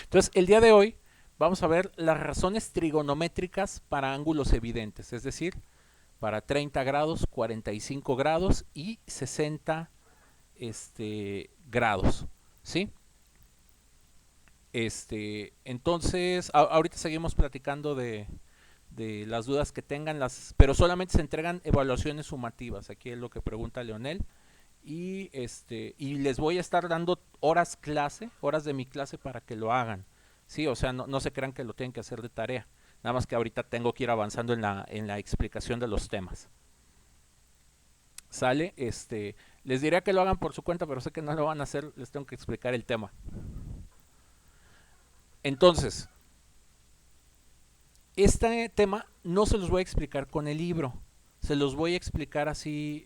Entonces, el día de hoy vamos a ver las razones trigonométricas para ángulos evidentes, es decir, para 30 grados, 45 grados y 60 grados, ¿sí? Entonces, ahorita seguimos platicando de las dudas que tengan, pero solamente se entregan evaluaciones sumativas. Aquí es lo que pregunta Leonel. Y les voy a estar dando horas de mi clase para que lo hagan. Sí, o sea, no se crean que lo tienen que hacer de tarea. Nada más que ahorita tengo que ir avanzando en la explicación de los temas. Sale, les diría que lo hagan por su cuenta, pero sé que no lo van a hacer, les tengo que explicar el tema. Entonces, este tema no se los voy a explicar con el libro, se los voy a explicar así,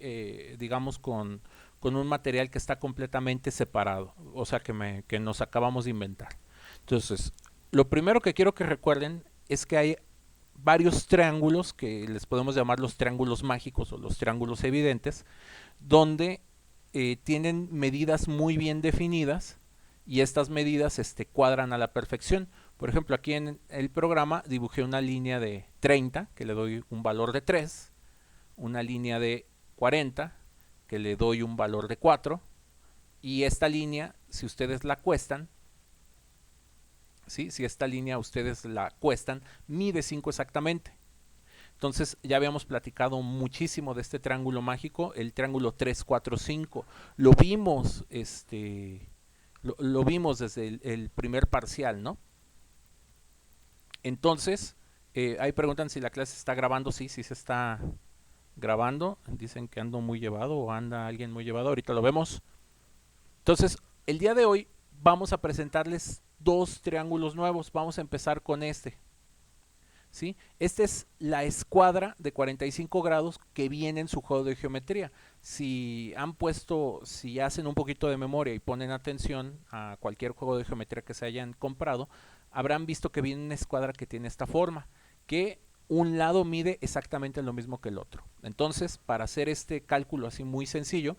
digamos, con un material que está completamente separado, o sea, que nos acabamos de inventar. Entonces, lo primero que quiero que recuerden es que hay varios triángulos que les podemos llamar los triángulos mágicos o los triángulos evidentes, donde tienen medidas muy bien definidas y estas medidas cuadran a la perfección. Por ejemplo, aquí en el programa dibujé una línea de 30, que le doy un valor de 3, una línea de 40, que le doy un valor de 4, y esta línea, si ustedes la cuestan, ¿sí? Si esta línea ustedes la cuestan, mide 5 exactamente. Entonces ya habíamos platicado muchísimo de este triángulo mágico, el triángulo 3, 4, 5. Lo vimos, lo vimos desde el primer parcial, ¿no? Entonces, ahí preguntan si la clase está grabando. Sí, sí se está grabando. Dicen que ando muy llevado o anda alguien muy llevado. Ahorita lo vemos. Entonces, el día de hoy vamos a presentarles dos triángulos nuevos. Vamos a empezar con este. ¿Sí? Esta es la escuadra de 45 grados que viene en su juego de geometría. Si hacen un poquito de memoria y ponen atención a cualquier juego de geometría que se hayan comprado, habrán visto que viene una escuadra que tiene esta forma, que un lado mide exactamente lo mismo que el otro. Entonces, para hacer este cálculo así muy sencillo,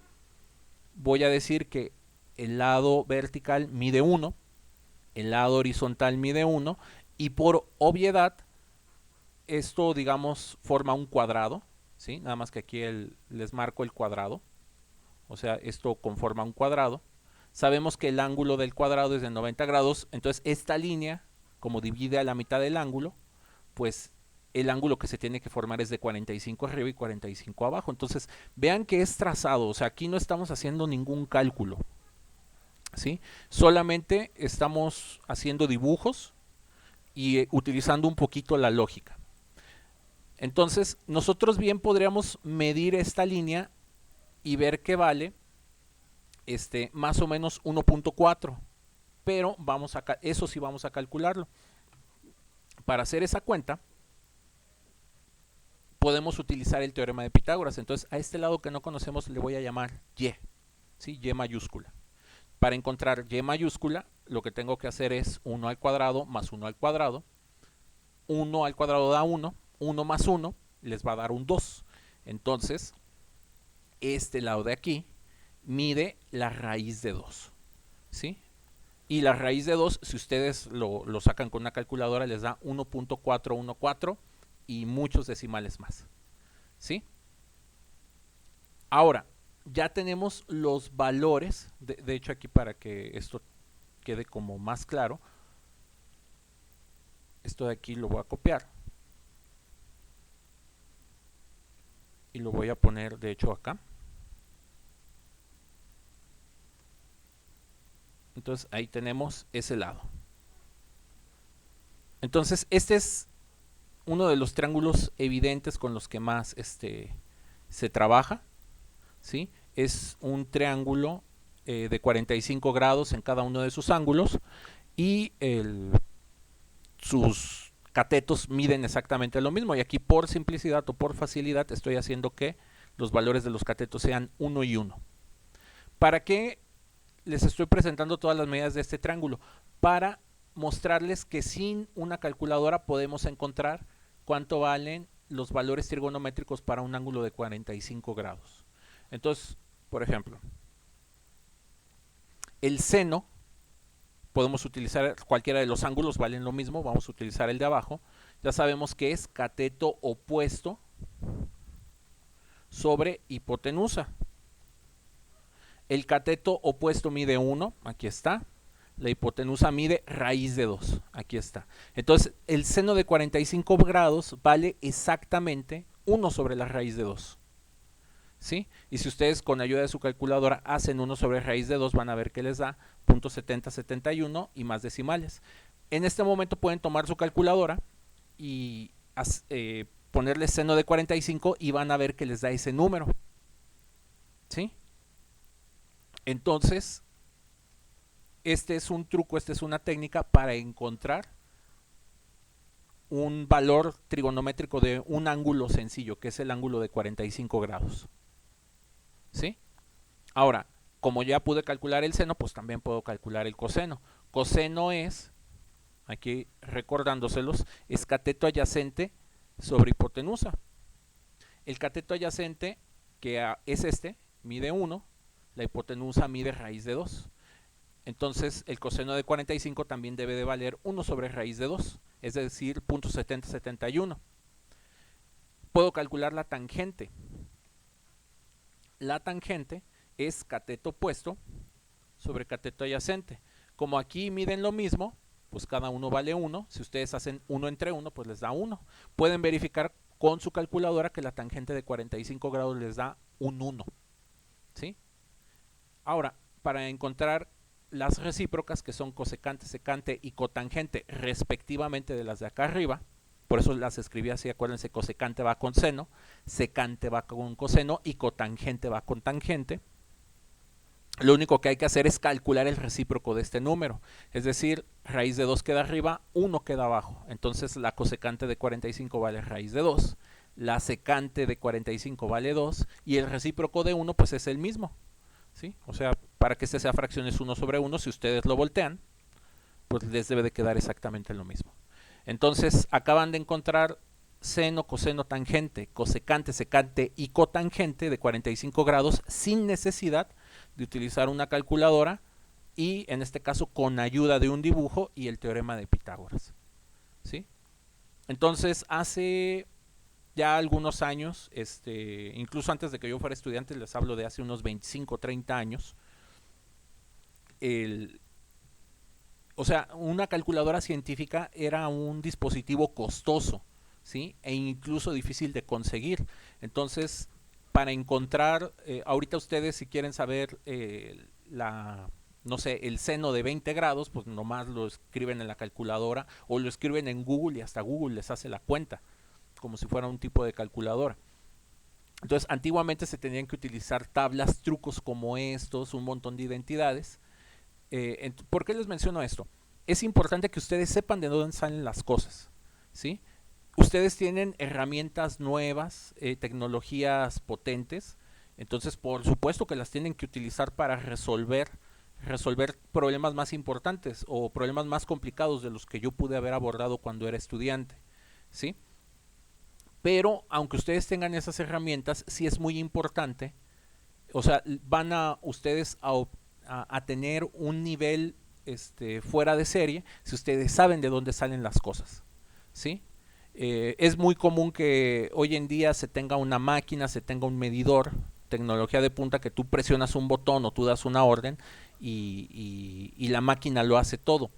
voy a decir que el lado vertical mide 1, el lado horizontal mide 1, y por obviedad esto, digamos, forma un cuadrado, ¿sí? Nada más que aquí les marco el cuadrado, o sea, esto conforma un cuadrado. Sabemos que el ángulo del cuadrado es de 90 grados, entonces esta línea, como divide a la mitad del ángulo, pues el ángulo que se tiene que formar es de 45 arriba y 45 abajo. Entonces, vean que es trazado, o sea, aquí no estamos haciendo ningún cálculo, ¿sí? Solamente estamos haciendo dibujos y utilizando un poquito la lógica. Entonces, nosotros bien podríamos medir esta línea y ver que vale más o menos 1.4, pero eso sí vamos a calcularlo. Para hacer esa cuenta, podemos utilizar el teorema de Pitágoras. Entonces, a este lado que no conocemos le voy a llamar y, ¿sí? Y mayúscula. Para encontrar y mayúscula, lo que tengo que hacer es 1 al cuadrado más 1 al cuadrado. 1 al cuadrado da 1, 1 más 1 les va a dar un 2. Entonces, este lado de aquí mide la raíz de 2, ¿sí? Y la raíz de 2, si ustedes lo sacan con una calculadora, les da 1.414 y muchos decimales más, ¿sí? Ahora, ya tenemos los valores, de hecho aquí para que esto quede como más claro, esto de aquí lo voy a copiar y lo voy a poner de hecho acá. Entonces ahí tenemos ese lado. Entonces este es uno de los triángulos evidentes con los que más se trabaja, ¿sí? Es un triángulo de 45 grados en cada uno de sus ángulos y sus catetos miden exactamente lo mismo. Y aquí por simplicidad o por facilidad estoy haciendo que los valores de los catetos sean 1 y 1. ¿Para qué les estoy presentando todas las medidas de este triángulo? Para mostrarles que sin una calculadora podemos encontrar cuánto valen los valores trigonométricos para un ángulo de 45 grados. Entonces, por ejemplo, el seno podemos utilizar cualquiera de los ángulos, valen lo mismo, vamos a utilizar el de abajo. Ya sabemos que es cateto opuesto sobre hipotenusa. El cateto opuesto mide 1, aquí está. La hipotenusa mide raíz de 2, aquí está. Entonces, el seno de 45 grados vale exactamente 1 sobre la raíz de 2. ¿Sí? Y si ustedes con ayuda de su calculadora hacen 1 sobre raíz de 2, van a ver que les da 0.7071 y más decimales. En este momento pueden tomar su calculadora y ponerle seno de 45 y van a ver que les da ese número. ¿Sí? Entonces, este es un truco, esta es una técnica para encontrar un valor trigonométrico de un ángulo sencillo, que es el ángulo de 45 grados. ¿Sí? Ahora, como ya pude calcular el seno, pues también puedo calcular el coseno. Coseno es, aquí recordándoselos, es cateto adyacente sobre hipotenusa. El cateto adyacente, que es este, mide 1, la hipotenusa mide raíz de 2. Entonces el coseno de 45 también debe de valer 1 sobre raíz de 2, es decir, 0.7071. Puedo calcular la tangente. La tangente es cateto opuesto sobre cateto adyacente. Como aquí miden lo mismo, pues cada uno vale 1. Si ustedes hacen 1 entre 1, pues les da 1. Pueden verificar con su calculadora que la tangente de 45 grados les da un 1. ¿Sí? Ahora, para encontrar las recíprocas, que son cosecante, secante y cotangente respectivamente de las de acá arriba, por eso las escribí así, acuérdense, cosecante va con seno, secante va con coseno y cotangente va con tangente. Lo único que hay que hacer es calcular el recíproco de este número, es decir, raíz de 2 queda arriba, 1 queda abajo. Entonces la cosecante de 45 vale raíz de 2, la secante de 45 vale 2 y el recíproco de 1 pues es el mismo. ¿Sí? O sea, para que este sea fracción es 1 sobre 1, si ustedes lo voltean, pues les debe de quedar exactamente lo mismo. Entonces acaban de encontrar seno, coseno, tangente, cosecante, secante y cotangente de 45 grados sin necesidad de utilizar una calculadora y en este caso con ayuda de un dibujo y el teorema de Pitágoras. ¿Sí? Entonces hace ya algunos años, incluso antes de que yo fuera estudiante, les hablo de hace unos 25 o 30 años, o sea, una calculadora científica era un dispositivo costoso, ¿sí? E incluso difícil de conseguir. Entonces, para encontrar, ahorita ustedes si quieren saber no sé, el seno de 20 grados, pues nomás lo escriben en la calculadora o lo escriben en Google y hasta Google les hace la cuenta, como si fuera un tipo de calculadora. Entonces, antiguamente se tenían que utilizar tablas, trucos como estos, un montón de identidades. ¿Por qué les menciono esto? Es importante que ustedes sepan de dónde salen las cosas, ¿sí? Ustedes tienen herramientas nuevas, tecnologías potentes, entonces por supuesto que las tienen que utilizar para resolver problemas más importantes o problemas más complicados de los que yo pude haber abordado cuando era estudiante, ¿sí? Pero aunque ustedes tengan esas herramientas, sí es muy importante, o sea, van a ustedes a tener un nivel fuera de serie si ustedes saben de dónde salen las cosas, ¿sí? Es muy común que hoy en día se tenga una máquina, se tenga un medidor, tecnología de punta, que tú presionas un botón o tú das una orden y la máquina lo hace todo.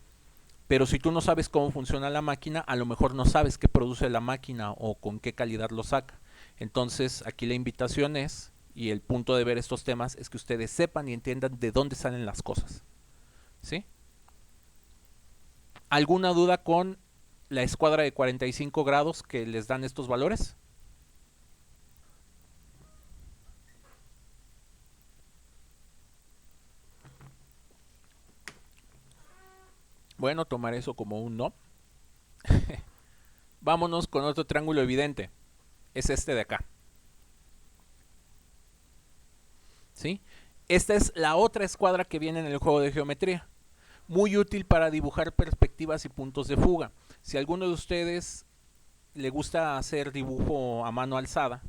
Pero si tú no sabes cómo funciona la máquina, a lo mejor no sabes qué produce la máquina o con qué calidad lo saca. Entonces aquí la invitación es, y el punto de ver estos temas, es que ustedes sepan y entiendan de dónde salen las cosas. ¿Sí? ¿Alguna duda con la escuadra de 45 grados que les dan estos valores? Bueno, tomar eso como un no. Vámonos con otro triángulo evidente. Es este de acá. ¿Sí? Esta es la otra escuadra que viene en el juego de geometría. Muy útil para dibujar perspectivas y puntos de fuga. Si a alguno de ustedes le gusta hacer dibujo a mano alzada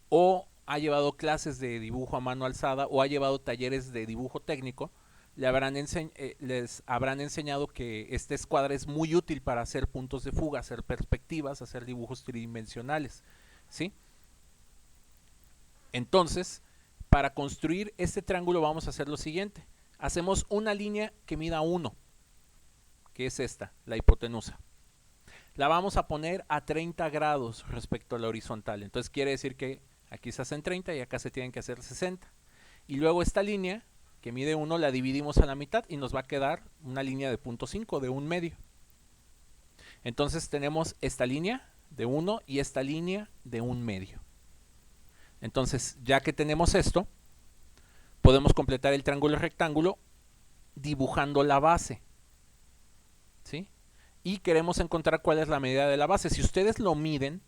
o ha llevado clases de dibujo a mano alzada o ha llevado talleres de dibujo técnico, les habrán enseñado que esta escuadra es muy útil para hacer puntos de fuga, hacer perspectivas, hacer dibujos tridimensionales, ¿sí? Entonces, para construir este triángulo vamos a hacer lo siguiente. Hacemos una línea que mida 1, que es esta, la hipotenusa. La vamos a poner a 30 grados respecto a la horizontal. Entonces quiere decir que aquí se hacen 30 y acá se tienen que hacer 60. Y luego esta línea, que mide 1, la dividimos a la mitad y nos va a quedar una línea de 0.5, de 1 medio. Entonces tenemos esta línea de 1 y esta línea de 1 medio. Entonces, ya que tenemos esto, podemos completar el triángulo rectángulo dibujando la base, ¿sí? Y queremos encontrar cuál es la medida de la base. Si ustedes lo miden,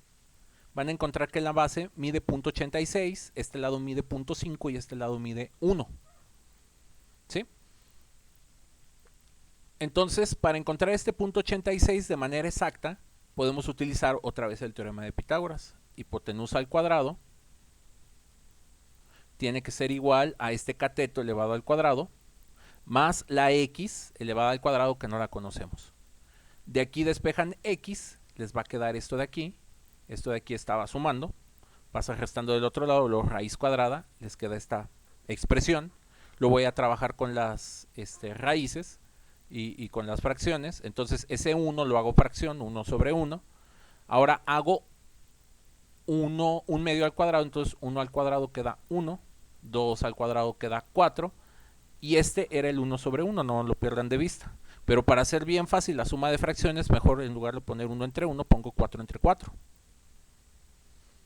van a encontrar que la base mide 0.86, este lado mide 0.5 y este lado mide 1, ¿sí? Entonces, para encontrar este 0.86 de manera exacta, podemos utilizar otra vez el teorema de Pitágoras. Hipotenusa al cuadrado tiene que ser igual a este cateto elevado al cuadrado más la x elevada al cuadrado, que no la conocemos. De aquí despejan x, les va a quedar esto de aquí estaba sumando, pasa restando del otro lado, luego raíz cuadrada, les queda esta expresión. Lo voy a trabajar con las raíces y con las fracciones. Entonces ese 1 lo hago fracción, 1 sobre 1. Ahora hago 1 medio al cuadrado, entonces 1 al cuadrado queda 1, 2 al cuadrado queda 4, y este era el 1 sobre 1, no lo pierdan de vista. Pero para hacer bien fácil la suma de fracciones, mejor en lugar de poner 1 entre 1, pongo 4 entre 4.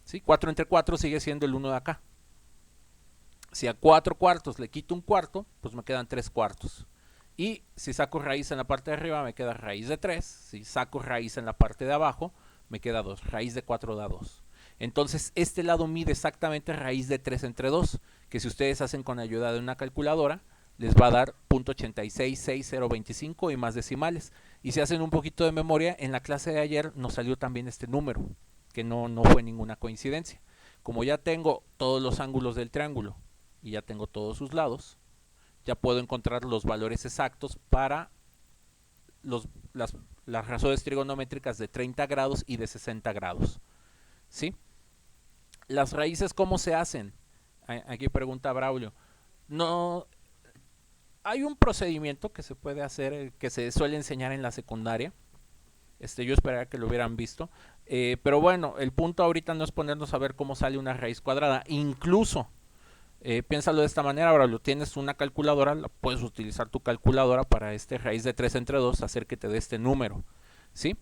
¿Sí? 4 entre 4 sigue siendo el 1 de acá. Si a 4 cuartos le quito un cuarto, pues me quedan 3 cuartos. Y si saco raíz en la parte de arriba, me queda raíz de 3. Si saco raíz en la parte de abajo, me queda 2. Raíz de 4 da 2. Entonces, este lado mide exactamente raíz de 3 entre 2, que si ustedes hacen con ayuda de una calculadora, les va a dar 0.866025 y más decimales. Y si hacen un poquito de memoria, en la clase de ayer nos salió también este número, que no fue ninguna coincidencia. Como ya tengo todos los ángulos del triángulo y ya tengo todos sus lados, ya puedo encontrar los valores exactos para las razones trigonométricas de 30 grados y de 60 grados. ¿Sí? Las raíces, ¿cómo se hacen? Aquí pregunta Braulio. No, hay un procedimiento que se puede hacer, que se suele enseñar en la secundaria. Yo esperaría que lo hubieran visto. Pero bueno, el punto ahorita no es ponernos a ver cómo sale una raíz cuadrada. Incluso, piénsalo de esta manera, Braulio, tienes una calculadora, puedes utilizar tu calculadora para raíz de 3 entre 2, hacer que te dé este número. ¿Sí?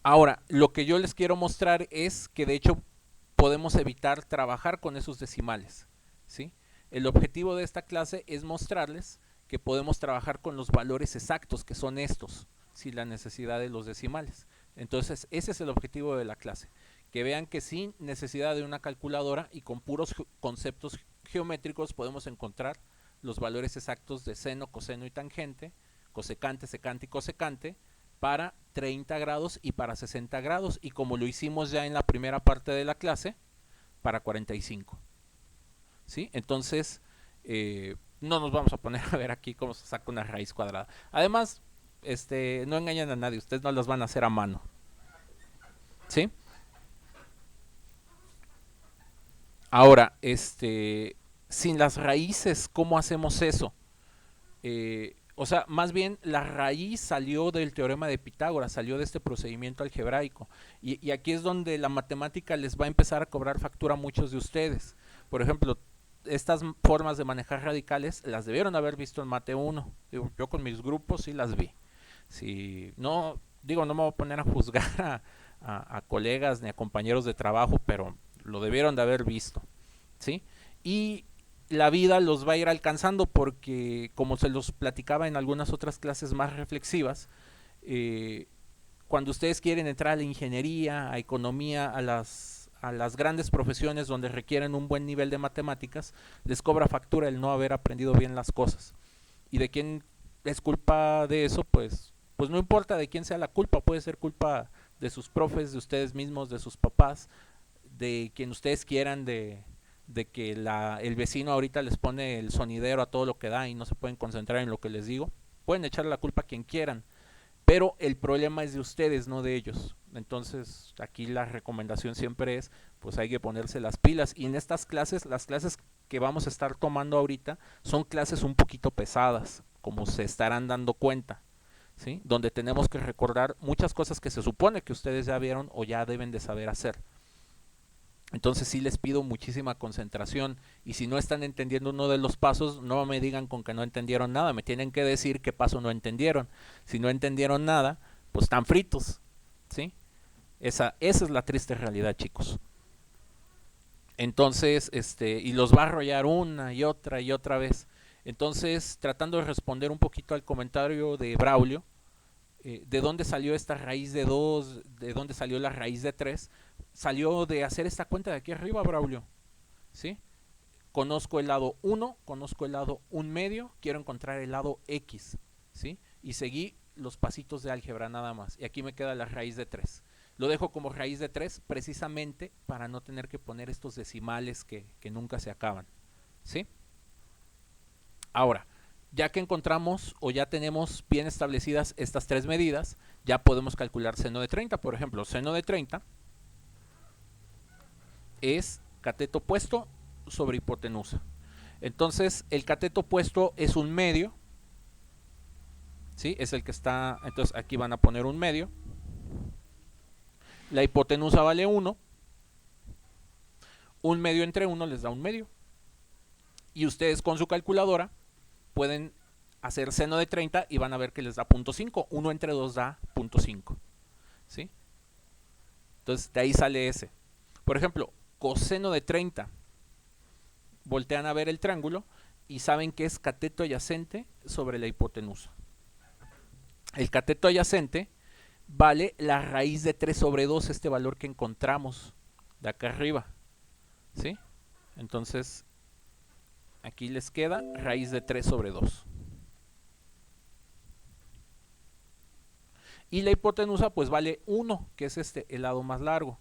Ahora, lo que yo les quiero mostrar es que de hecho podemos evitar trabajar con esos decimales, ¿sí? El objetivo de esta clase es mostrarles que podemos trabajar con los valores exactos, que son estos, sin la necesidad de los decimales. Entonces, ese es el objetivo de la clase, que vean que sin necesidad de una calculadora y con puros conceptos geométricos podemos encontrar los valores exactos de seno, coseno y tangente, cosecante, secante y cosecante, para 30 grados y para 60 grados, y como lo hicimos ya en la primera parte de la clase, para 45. ¿Sí? Entonces, no nos vamos a poner a ver aquí cómo se saca una raíz cuadrada. Además, no engañan a nadie, ustedes no las van a hacer a mano. ¿Sí? Ahora, sin las raíces, ¿cómo hacemos eso? O sea, más bien la raíz salió del teorema de Pitágoras, salió de este procedimiento algebraico. Y aquí es donde la matemática les va a empezar a cobrar factura a muchos de ustedes. Por ejemplo, estas formas de manejar radicales las debieron haber visto en Mate 1. Yo con mis grupos sí las vi. Si no, no me voy a poner a juzgar a colegas ni a compañeros de trabajo, pero lo debieron de haber visto. ¿Sí? Y la vida los va a ir alcanzando porque, como se los platicaba en algunas otras clases más reflexivas, cuando ustedes quieren entrar a la ingeniería, a economía, a las grandes profesiones donde requieren un buen nivel de matemáticas, les cobra factura el no haber aprendido bien las cosas. ¿Y de quién es culpa de eso? Pues no importa de quién sea la culpa, puede ser culpa de sus profes, de ustedes mismos, de sus papás, de quien ustedes quieran, de de que el vecino ahorita les pone el sonidero a todo lo que da y no se pueden concentrar en lo que les digo. Pueden echarle la culpa a quien quieran, pero el problema es de ustedes, no de ellos. Entonces aquí la recomendación siempre es, pues hay que ponerse las pilas. Y en estas clases, las clases que vamos a estar tomando ahorita, son clases un poquito pesadas, como se estarán dando cuenta, ¿sí? Donde tenemos que recordar muchas cosas que se supone que ustedes ya vieron o ya deben de saber hacer. Entonces sí les pido muchísima concentración, y si no están entendiendo uno de los pasos, no me digan con que no entendieron nada, me tienen que decir qué paso no entendieron. Si no entendieron nada, pues están fritos, ¿sí? Esa es la triste realidad, chicos. Entonces, y los va a arrollar una y otra vez. Entonces, tratando de responder un poquito al comentario de Braulio, ¿de dónde salió esta raíz de 2? ¿De dónde salió la raíz de 3? Salió de hacer esta cuenta de aquí arriba, Braulio, ¿sí? Conozco el lado 1, conozco el lado 1/2, quiero encontrar el lado X, ¿sí? Y seguí los pasitos de álgebra nada más. Y aquí me queda la raíz de 3. Lo dejo como raíz de 3 precisamente para no tener que poner estos decimales que nunca se acaban, ¿sí? Ahora, ya que encontramos o ya tenemos bien establecidas estas tres medidas, ya podemos calcular seno de 30. Por ejemplo, seno de 30 es cateto opuesto sobre hipotenusa. Entonces, el cateto opuesto es un medio, ¿sí? Es el que está, entonces aquí van a poner un medio. La hipotenusa vale 1. Un medio entre 1 les da un medio. Y ustedes con su calculadora pueden hacer seno de 30 y van a ver que les da 0.5. 1 entre 2 da 0.5. ¿Sí? Entonces, de ahí sale ese. Por ejemplo, coseno de 30. Voltean a ver el triángulo y saben que es cateto adyacente sobre la hipotenusa. El cateto adyacente vale la raíz de 3 sobre 2, este valor que encontramos de acá arriba, ¿sí? Entonces, aquí les queda raíz de 3 sobre 2. Y la hipotenusa pues vale 1, que es el lado más largo.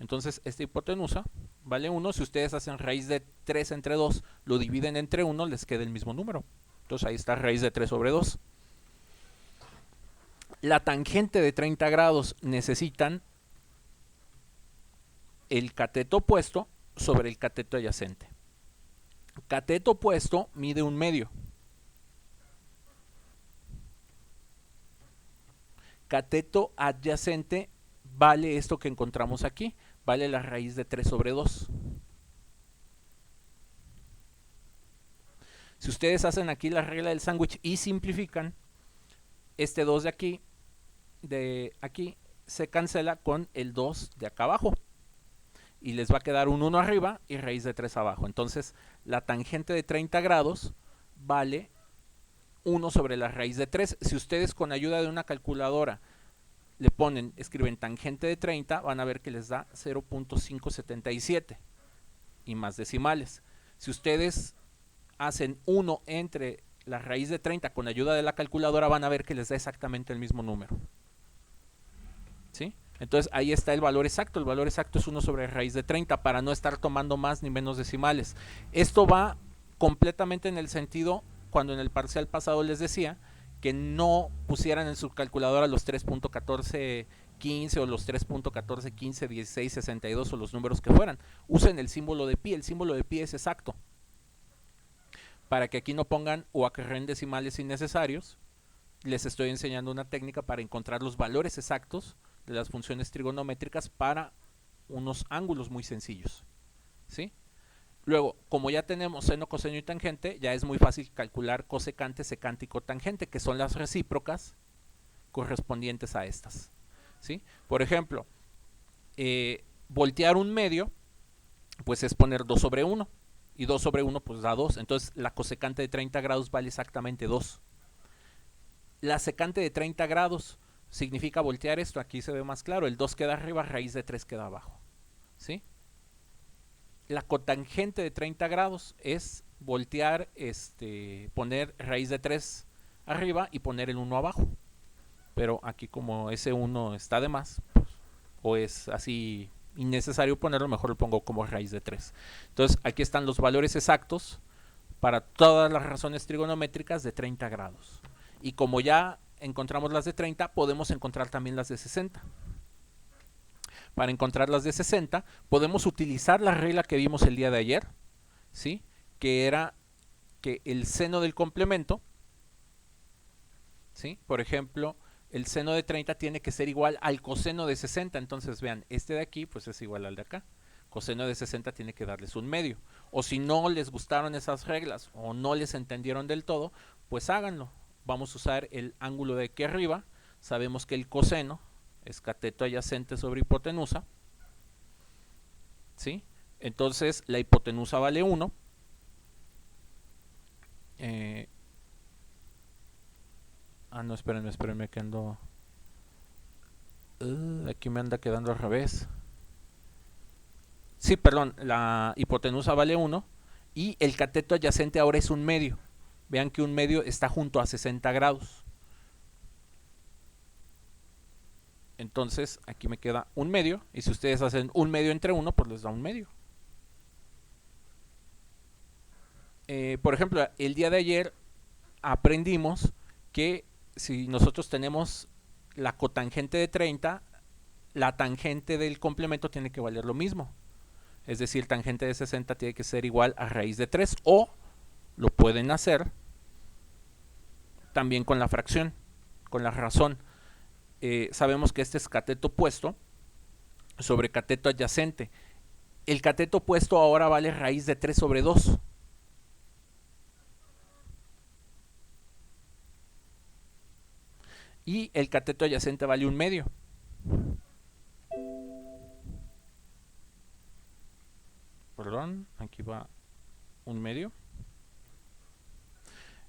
Entonces, esta hipotenusa vale 1. Si ustedes hacen raíz de 3 entre 2, lo dividen entre 1, les queda el mismo número. Entonces, ahí está raíz de 3 sobre 2. La tangente de 30 grados necesitan el cateto opuesto sobre el cateto adyacente. Cateto opuesto mide un medio. Cateto adyacente vale esto que encontramos aquí, vale la raíz de 3 sobre 2. Si ustedes hacen aquí la regla del sándwich y simplifican, este 2 de aquí se cancela con el 2 de acá abajo. Y les va a quedar un 1 arriba y raíz de 3 abajo. Entonces, la tangente de 30 grados vale 1 sobre la raíz de 3. Si ustedes con ayuda de una calculadora le escriben tangente de 30, van a ver que les da 0.577 y más decimales. Si ustedes hacen 1 entre la raíz de 30 con ayuda de la calculadora, van a ver que les da exactamente el mismo número, ¿sí? Entonces ahí está el valor exacto. El valor exacto es 1 sobre raíz de 30 para no estar tomando más ni menos decimales. Esto va completamente en el sentido cuando en el parcial pasado les decía que no pusieran en su calculadora los 3.1415 o los 3.1415, 16, 62 o los números que fueran. Usen el símbolo de pi. El símbolo de pi es exacto. Para que aquí no pongan o acarreen decimales innecesarios, les estoy enseñando una técnica para encontrar los valores exactos de las funciones trigonométricas para unos ángulos muy sencillos, ¿sí? Luego, como ya tenemos seno, coseno y tangente, ya es muy fácil calcular cosecante, secante y cotangente, que son las recíprocas correspondientes a estas, ¿sí? Por ejemplo, voltear un medio, pues es poner 2 sobre 1, y 2 sobre 1 pues da 2, entonces la cosecante de 30 grados vale exactamente 2. La secante de 30 grados significa voltear esto, aquí se ve más claro, el 2 queda arriba, raíz de 3 queda abajo, ¿sí? La cotangente de 30 grados es voltear, poner raíz de 3 arriba y poner el 1 abajo, pero aquí como ese 1 está de más, pues, o es así innecesario ponerlo, mejor lo pongo como raíz de 3. Entonces aquí están los valores exactos para todas las razones trigonométricas de 30 grados. Y como ya encontramos las de 30, podemos encontrar también las de 60. Para encontrar las de 60, podemos utilizar la regla que vimos el día de ayer, ¿sí? Que era que el seno del complemento, ¿sí? Por ejemplo, el seno de 30 tiene que ser igual al coseno de 60. Entonces vean, este de aquí pues es igual al de acá. Coseno de 60 tiene que darles un medio. O si no les gustaron esas reglas o no les entendieron del todo, pues háganlo. Vamos a usar el ángulo de aquí arriba. Sabemos que el coseno es cateto adyacente sobre hipotenusa, ¿sí? Entonces la hipotenusa vale 1. No, espérenme que ando... aquí me anda quedando al revés. Sí, perdón, la hipotenusa vale 1 y el cateto adyacente ahora es un medio. Vean que un medio está junto a 60 grados. Entonces aquí me queda un medio y si ustedes hacen un medio entre 1, pues les da un medio. Por ejemplo, el día de ayer aprendimos que si nosotros tenemos la cotangente de 30, la tangente del complemento tiene que valer lo mismo. Es decir, tangente de 60 tiene que ser igual a raíz de 3, o lo pueden hacer también con la fracción, con la razón. Sabemos que este es cateto opuesto sobre cateto adyacente. El cateto opuesto ahora vale raíz de 3 sobre 2. Y el cateto adyacente vale un medio. Perdón, aquí va un medio.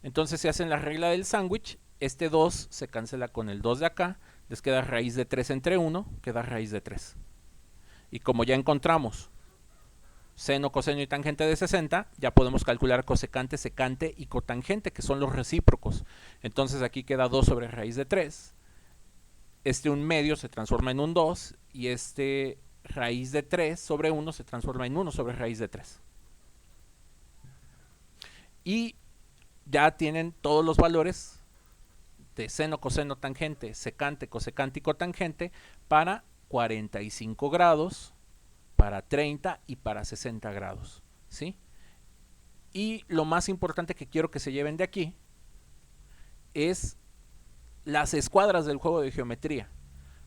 Entonces, si hacen la regla del sándwich, este 2 se cancela con el 2 de acá, les queda raíz de 3 entre 1, queda raíz de 3. Y como ya encontramos seno, coseno y tangente de 60, ya podemos calcular cosecante, secante y cotangente, que son los recíprocos. Entonces aquí queda 2 sobre raíz de 3. Este un medio se transforma en un 2 y este raíz de 3 sobre 1 se transforma en 1 sobre raíz de 3. Y ya tienen todos los valores de seno, coseno, tangente, secante, cosecante y cotangente para 45 grados, para 30 y para 60 grados, ¿sí? Y lo más importante que quiero que se lleven de aquí es las escuadras del juego de geometría,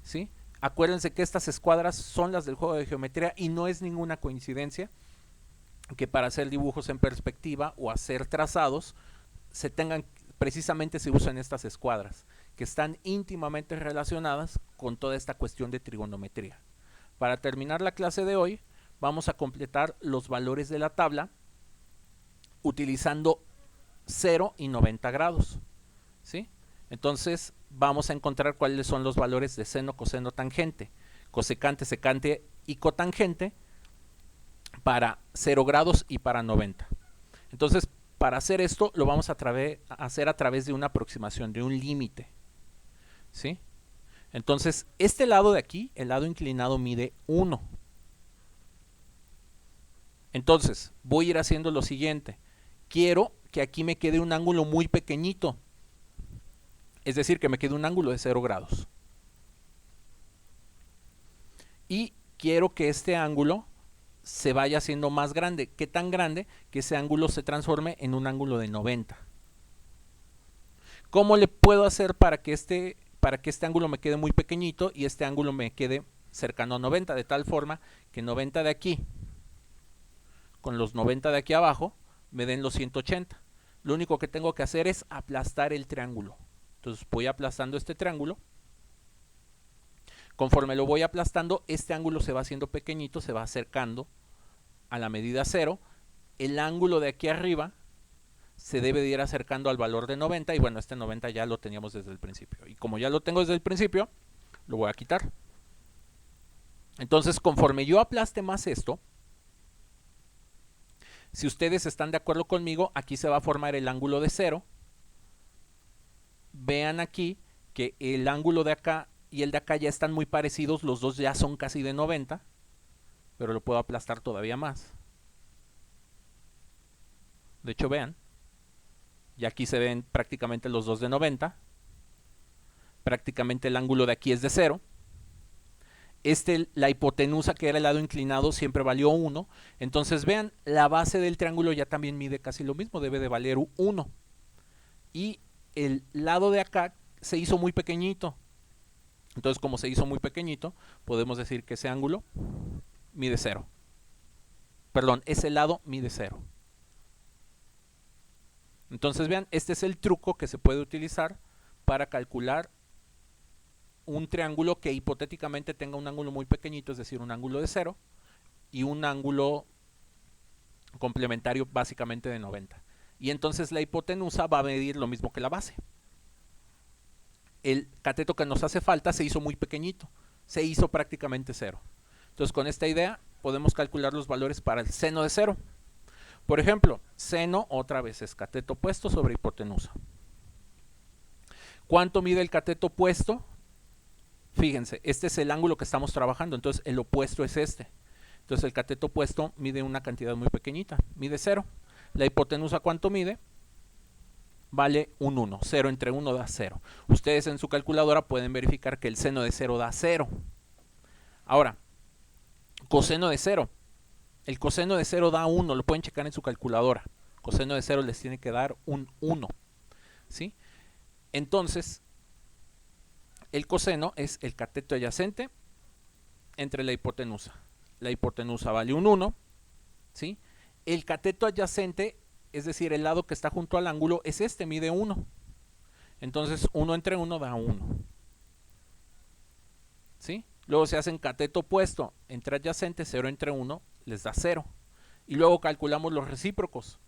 ¿sí? Acuérdense que estas escuadras son las del juego de geometría y no es ninguna coincidencia que para hacer dibujos en perspectiva o hacer trazados precisamente se usan estas escuadras, que están íntimamente relacionadas con toda esta cuestión de trigonometría. Para terminar la clase de hoy, vamos a completar los valores de la tabla utilizando 0 y 90 grados, ¿sí? Entonces vamos a encontrar cuáles son los valores de seno, coseno, tangente, cosecante, secante y cotangente para 0 grados y para 90. Entonces, para hacer esto lo vamos a hacer a través de una aproximación, de un límite, ¿sí? Entonces, este lado de aquí, el lado inclinado, mide 1. Entonces, voy a ir haciendo lo siguiente. Quiero que aquí me quede un ángulo muy pequeñito. Es decir, que me quede un ángulo de 0 grados. Y quiero que este ángulo se vaya haciendo más grande. ¿Qué tan grande? Que ese ángulo se transforme en un ángulo de 90. ¿Cómo le puedo hacer para que este ángulo me quede muy pequeñito y este ángulo me quede cercano a 90? De tal forma que 90 de aquí con los 90 de aquí abajo me den los 180. Lo único que tengo que hacer es aplastar el triángulo. Entonces voy aplastando este triángulo. Conforme lo voy aplastando, este ángulo se va haciendo pequeñito, se va acercando a la medida 0. El ángulo de aquí arriba se debe de ir acercando al valor de 90. Y bueno, este 90 ya lo teníamos desde el principio. Y como ya lo tengo desde el principio, lo voy a quitar. Entonces, conforme yo aplaste más esto, si ustedes están de acuerdo conmigo, aquí se va a formar el ángulo de 0. Vean aquí que el ángulo de acá y el de acá ya están muy parecidos, los dos ya son casi de 90. pero lo puedo aplastar todavía más. De hecho, vean, y aquí se ven prácticamente los dos de 90. Prácticamente el ángulo de aquí es de 0. La hipotenusa, que era el lado inclinado, siempre valió 1. Entonces vean, la base del triángulo ya también mide casi lo mismo, debe de valer 1. Y el lado de acá se hizo muy pequeñito. Entonces, como se hizo muy pequeñito, podemos decir que ese ángulo mide 0. Perdón, ese lado mide 0. Entonces vean, este es el truco que se puede utilizar para calcular un triángulo que hipotéticamente tenga un ángulo muy pequeñito, es decir, un ángulo de 0 y un ángulo complementario básicamente de 90. Y entonces la hipotenusa va a medir lo mismo que la base. El cateto que nos hace falta se hizo muy pequeñito, se hizo prácticamente 0. Entonces, con esta idea podemos calcular los valores para el seno de 0. Por ejemplo, seno otra vez es cateto opuesto sobre hipotenusa. ¿Cuánto mide el cateto opuesto? Fíjense, este es el ángulo que estamos trabajando, entonces el opuesto es este. Entonces el cateto opuesto mide una cantidad muy pequeñita, mide 0. La hipotenusa, ¿cuánto mide? Vale un 1, 0 entre 1 da 0. Ustedes en su calculadora pueden verificar que el seno de 0 da 0. Ahora, coseno de 0. El coseno de 0 da 1, lo pueden checar en su calculadora. Coseno de 0 les tiene que dar un 1. ¿Sí? Entonces, el coseno es el cateto adyacente entre la hipotenusa. La hipotenusa vale un 1. ¿Sí? El cateto adyacente, es decir, el lado que está junto al ángulo, es este, mide 1. Entonces 1 entre 1 da 1. ¿Sí? Luego se hacen cateto opuesto entre adyacente, 0 entre 1 les da 0. Y luego calculamos los recíprocos.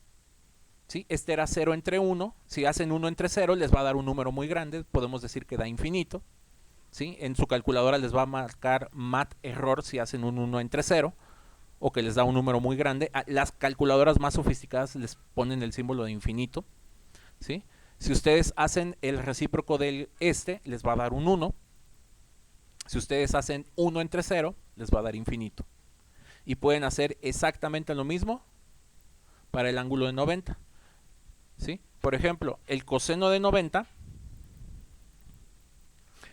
¿Sí? Este era 0 entre 1. Si hacen 1 entre 0 les va a dar un número muy grande. Podemos decir que da infinito. ¿Sí? En su calculadora les va a marcar mat error si hacen un 1 entre 0. O que les da un número muy grande. Las calculadoras más sofisticadas les ponen el símbolo de infinito. ¿Sí? Si ustedes hacen el recíproco del les va a dar un 1. Si ustedes hacen 1 entre 0, les va a dar infinito. Y pueden hacer exactamente lo mismo para el ángulo de 90. ¿Sí? Por ejemplo, el coseno de 90,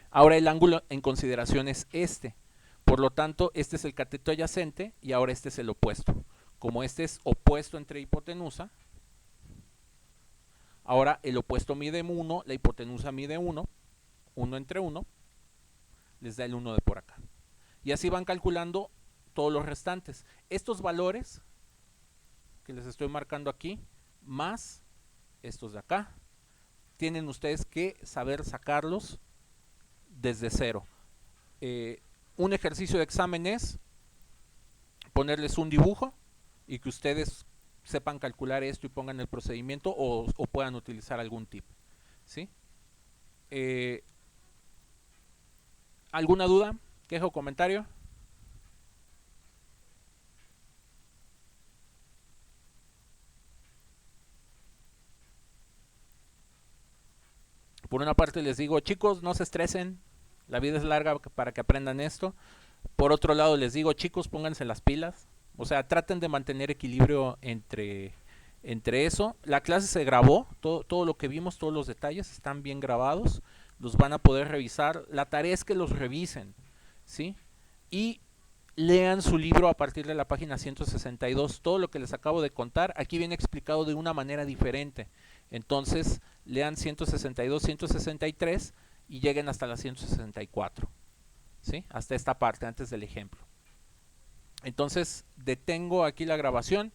ahora el ángulo en consideración es este. Por lo tanto, este es el cateto adyacente y ahora este es el opuesto. Como este es opuesto entre hipotenusa, ahora el opuesto mide 1, la hipotenusa mide 1, 1 entre 1, les da el 1 de por acá. Y así van calculando todos los restantes. Estos valores que les estoy marcando aquí, más estos de acá, tienen ustedes que saber sacarlos desde 0. Un ejercicio de examen es ponerles un dibujo y que ustedes sepan calcular esto y pongan el procedimiento o puedan utilizar algún tip. ¿Sí? ¿Alguna duda, queja o comentario? Por una parte les digo, chicos, no se estresen, la vida es larga para que aprendan esto. Por otro lado les digo, chicos, pónganse las pilas. O sea, traten de mantener equilibrio entre eso. La clase se grabó, todo lo que vimos, todos los detalles están bien grabados. Los van a poder revisar. La tarea es que los revisen, ¿sí? Y lean su libro a partir de la página 162. Todo lo que les acabo de contar aquí viene explicado de una manera diferente. Entonces lean 162, 163 y lleguen hasta la 164. ¿Sí? Hasta esta parte antes del ejemplo. Entonces detengo aquí la grabación